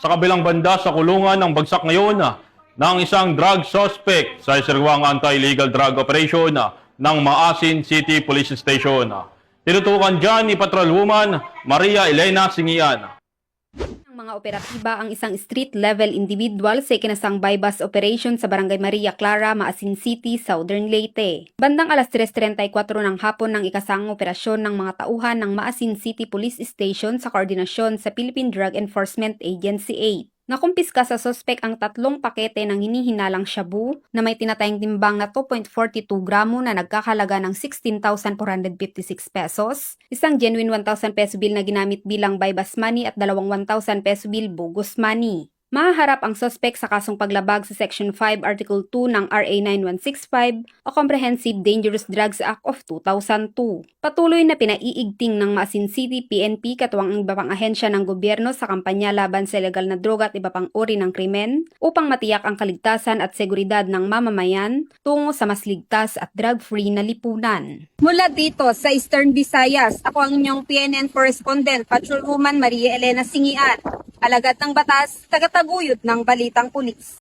Sa kabilang banda sa kulungan ng bagsak ngayon ng isang drug suspect sa isirwang anti-illegal drug operation ng Maasin City Police Station. Tinutukan dyan ni Patrolwoman Maria Elena Singian. Mga operatiba ang isang street-level individual sa ikinasang bypass operation sa Barangay Maria Clara, Maasin City, Southern Leyte. Bandang alas 3:34 ng hapon ng ikasang operasyon ng mga tauhan ng Maasin City Police Station sa koordinasyon sa Philippine Drug Enforcement Agency 8. Nakumpiska sa sospek ang 3 pakete ng hinihinalang shabu na may tinatayang timbang na 2.42 gramo na nagkakalaga ng 16,456 pesos, isang genuine 1,000 peso bill na ginamit bilang bypass money at 2 1,000 peso bill bogus money. Mahaharap ang sospek sa kasong paglabag sa Section 5 Article 2 ng RA 9165 o Comprehensive Dangerous Drugs Act of 2002. Patuloy na pinaiigting ng Maasin City PNP katuwang ang iba pang ahensya ng gobyerno sa kampanya laban sa ilegal na droga at iba pang uri ng krimen upang matiyak ang kaligtasan at seguridad ng mamamayan tungo sa mas ligtas at drug-free na lipunan. Mula dito sa Eastern Visayas, ako ang inyong PNN correspondent, Patrolwoman Maria Elena Singian. Alagad ng batas, tagataguyod ng balitang pulis.